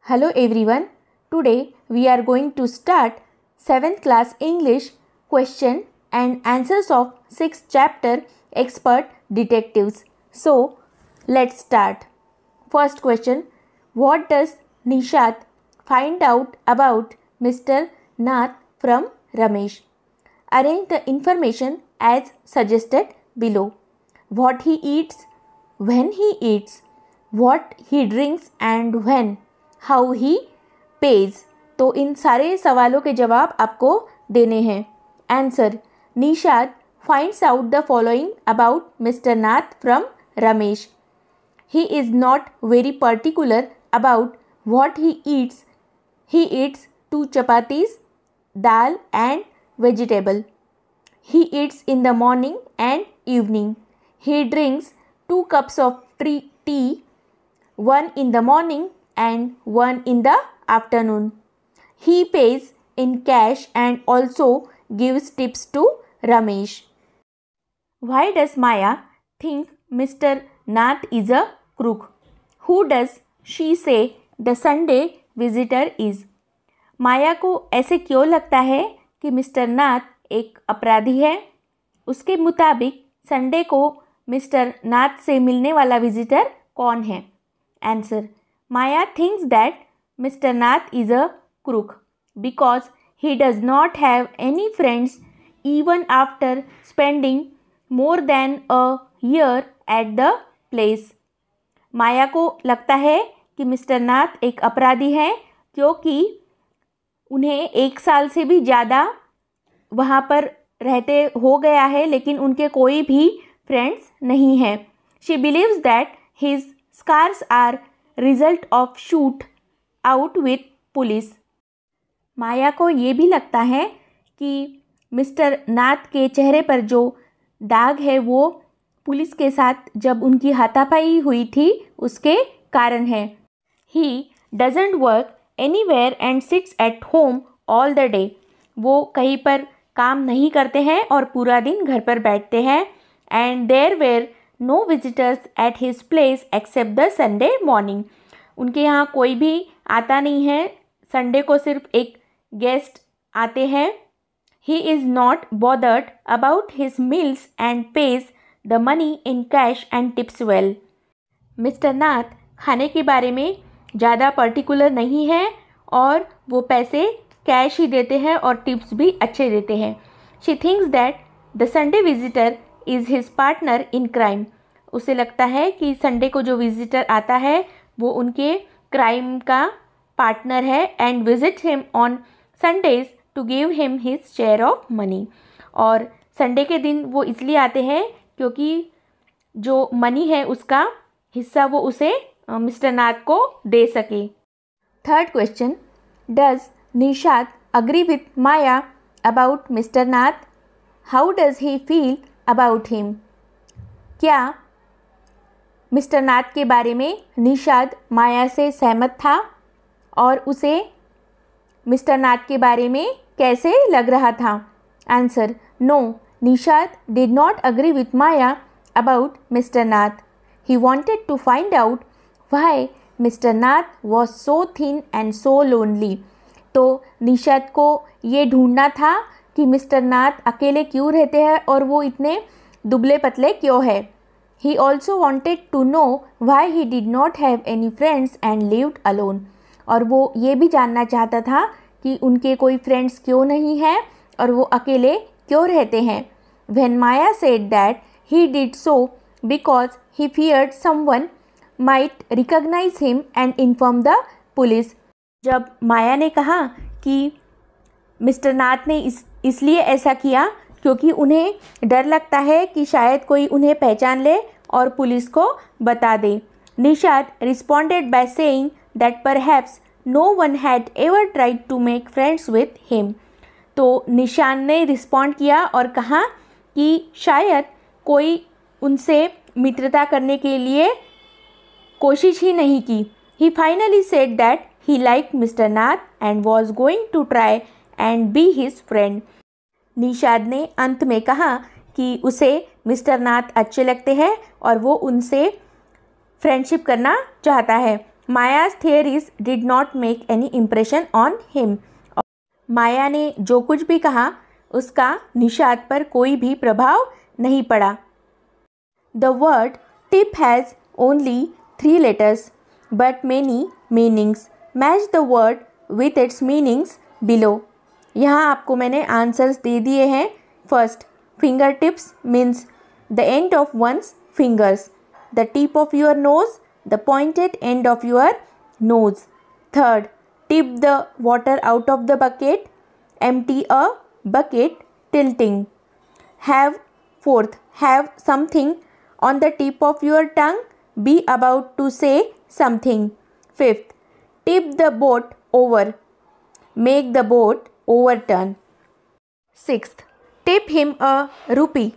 Hello everyone. Today we are going to start 7th class English question and answers of 6th chapter Expert Detectives. So let's start. First question. What does Nishat find out about Mr. Nath from Ramesh? Arrange the information as suggested below. What he eats, when he eats, what he drinks and when, how he page. तो इन सारे सवालों के जवाब आपको देने हैं। Answer, Nishad finds out the following about mister Nath from Ramesh. He is not very particular about what he eats. He eats 2 chapatis, dal and vegetable. He eats in the morning and evening. He drinks 2 cups of tea, 1 in the morning and 1 in the afternoon. He pays in cash and also gives tips to Ramesh. Why does Maya think Mr. Nath is a crook? Who does she say the Sunday visitor is? माया को ऐसे क्यों लगता है कि mister नाथ एक अपराधी है? उसके मुताबिक संडे को मिस्टर नाथ से मिलने वाला विजिटर कौन है? Answer, Maya thinks that Mr. Nath is a crook because he does not have any friends even after spending more than a year at the place. माया को लगता है कि मिस्टर नाथ एक अपराधी है क्योंकि उन्हें 1 साल से भी ज़्यादा वहाँ पर रहते हो गया है, लेकिन उनके कोई भी फ्रेंड्स नहीं हैं. She believes that his scars are result of shoot out with police. माया को ये भी लगता है कि मिस्टर नाथ के चेहरे पर जो दाग है वो पुलिस के साथ जब उनकी हाथापाई हुई थी उसके कारण है. He doesn't work anywhere and sits at home all the day. वो कहीं पर काम नहीं करते हैं और पूरा दिन घर पर बैठते हैं. And there were no visitors at his place except the Sunday morning. उनके यहाँ कोई भी आता नहीं है, संडे को सिर्फ एक गेस्ट आते हैं. He is not bothered about his meals and pays the money in cash and tips well. Mister Nath खाने के बारे में ज़्यादा पर्टिकुलर नहीं है और वो पैसे कैश ही देते हैं और टिप्स भी अच्छे देते हैं. She thinks that the Sunday visitor is his partner in crime. उसे लगता है कि संडे को जो विजिटर आता है वो उनके क्राइम का पार्टनर है and visit him on Sundays to give him his share of money. और संडे के दिन वो इसलिए आते हैं क्योंकि जो मनी है उसका हिस्सा वो उसे मिस्टर नाथ को दे सके. Third question. Does Nishad agree with Maya about mister Nath? How does he feel about him? क्या मिस्टर नाथ के बारे में निशाद माया से सहमत था और उसे मिस्टर नाथ के बारे में कैसे लग रहा था? Answer, no, Nishad did not agree with Maya about mister Nath. He wanted to find out why mister Nath was so thin and so lonely. तो निशाद को ये ढूंढना था कि मिस्टर नाथ अकेले क्यों रहते हैं और वो इतने दुबले पतले क्यों है. He also wanted to know why he did not have any friends and lived alone. और वो ये भी जानना चाहता था कि उनके कोई फ्रेंड्स क्यों नहीं हैं और वो अकेले क्यों रहते हैं. When Maya said that he did so because he feared someone might recognize him and inform the police. जब माया ने कहा कि मिस्टर नाथ ने इसलिए ऐसा किया क्योंकि उन्हें डर लगता है कि शायद कोई उन्हें पहचान ले और पुलिस को बता दे. Nishad responded by saying that perhaps no one had ever tried to make friends with him. तो निशान ने रिस्पॉन्ड किया और कहा कि शायद कोई उनसे मित्रता करने के लिए कोशिश ही नहीं की. He finally said that he liked mister Nath and was going to try and be his friend. Nishad ने अंत में कहा कि उसे मिस्टर नाथ अच्छे लगते हैं और वो उनसे फ्रेंडशिप करना चाहता है. Maya's theories did not make any impression on him. माया ने जो कुछ भी कहा उसका निषाद पर कोई भी प्रभाव नहीं पड़ा. The word tip has only 3 letters but many meanings. Match the word with its meanings below. यहाँ आपको मैंने आंसर्स दे दिए हैं. First, finger tips means the end of one's fingers. The tip of your nose, the pointed end of your nose. Third, tip the water out of the bucket, empty a bucket, tilting. Have something on the tip of your tongue, be about to say something. Fifth, tip the boat over, make the boat overturn. Sixth, tip him a rupee,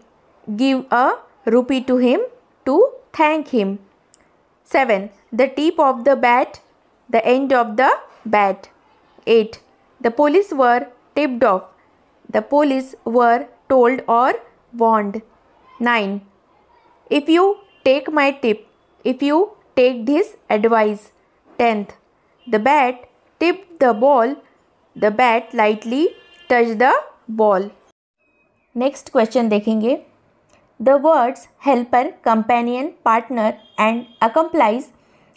give a rupee to him to thank him. 7. The tip of the bat, the end of the bat. 8. The police were tipped off, the police were told or warned. 9. If you take my tip, if you take this advice. 10th. The bat tipped the ball, the bat lightly touched the ball. Next question देखेंगे. The words helper, companion, partner and accomplice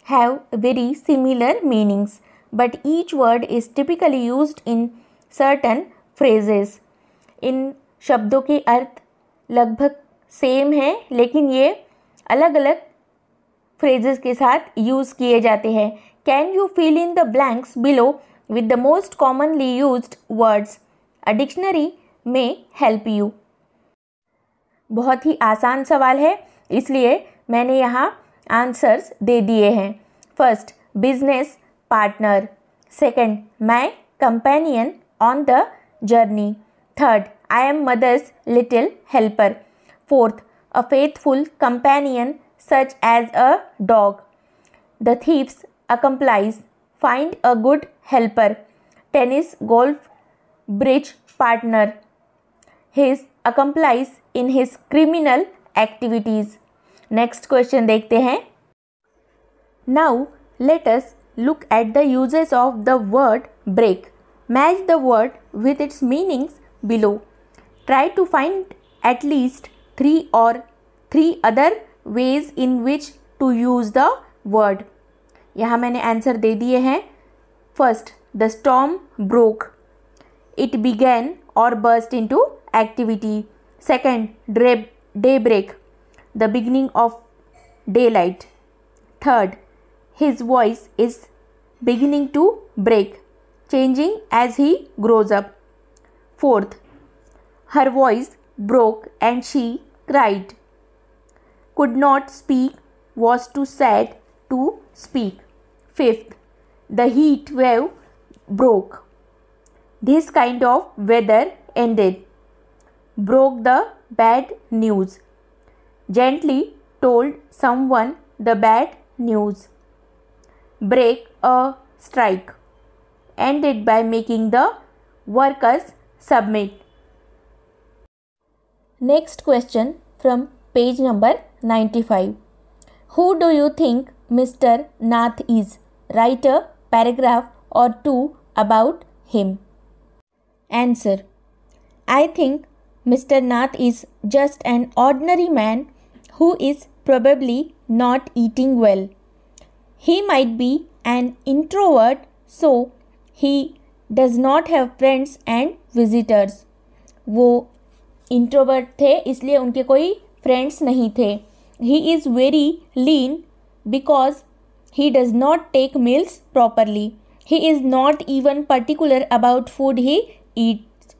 have very similar meanings, but each word is typically used in certain phrases. इन शब्दों के अर्थ लगभग same हैं, लेकिन ये अलग अलग phrases के साथ यूज़ किए जाते हैं. Can you fill in the blanks below with the most commonly used words? A dictionary may help you. बहुत ही आसान सवाल है, इसलिए मैंने यहाँ आंसर्स दे दिए हैं. First, business partner. Second, my companion on the journey. Third, I am mother's little helper. Fourth, a faithful companion such as a dog. The thief's accomplice, find a good helper. Tennis, golf, bridge partner. His accomplice in his criminal activities. Next question देखते हैं. Now let us look at the uses of the word break. Match the word with its meanings below. Try to find at least 3 other ways in which to use the word. यहाँ मैंने answer दे दिए हैं. First, the storm broke. It began or burst into activity. Second, daybreak, the beginning of daylight. Third, his voice is beginning to break, changing as he grows up. Fourth, her voice broke and she cried. Could not speak, was too sad to speak. Fifth, the heat wave broke. This kind of weather ended. Broke the bad news. Gently told someone the bad news. Break a strike. Ended by making the workers submit. Next question from page number 95. Who do you think Mr. Nath is? Write a paragraph or 2 about him. Answer. I think Mr. Nath is just an ordinary man who is probably not eating well. He might be an introvert, so he does not have friends and visitors. वो introvert थे, इसलिए उनके कोई friends नहीं थे. He is very lean because he does not take meals properly. He is not even particular about food he eats.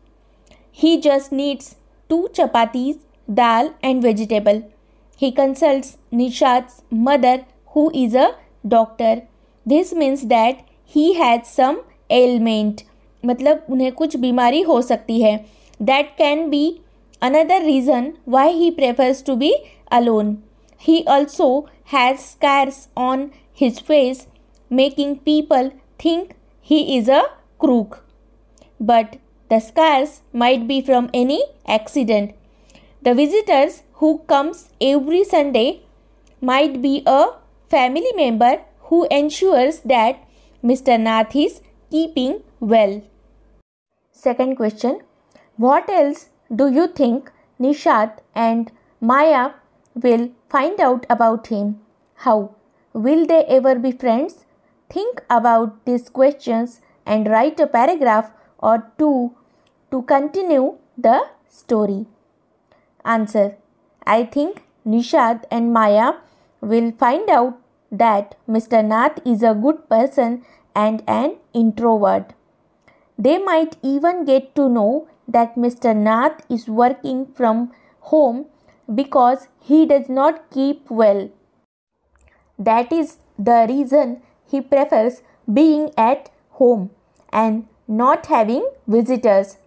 He just needs 2 chapatis, dal and vegetable. He consults Nishad's mother who is a doctor. This means that he has some ailment, मतलब उन्हें कुछ बीमारी हो सकती है. That can be another reason why he prefers to be alone. He also has scars on his face, making people think he is a crook. But the scars might be from any accident. The visitors who comes every Sunday might be a family member who ensures that Mr. Nath is keeping well. Second question. What else do you think Nishad and Maya will find out about him? How? Will they ever be friends? Think about these questions and write a paragraph or two to continue the story. Answer. I think Nishad and Maya will find out that Mr. Nath is a good person and an introvert. They might even get to know that Mr. Nath is working from home because he does not keep well. That is the reason he prefers being at home and not having visitors.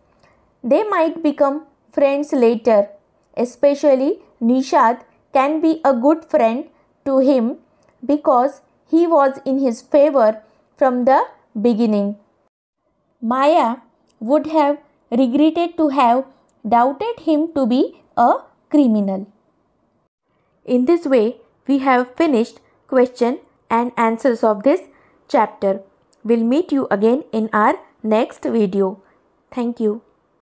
They might become friends later. Especially Nishad can be a good friend to him because he was in his favor from the beginning. Maya would have regretted to have doubted him to be a criminal. In this way, we have finished question and answers of this chapter. We'll meet you again in our next video. Thank you.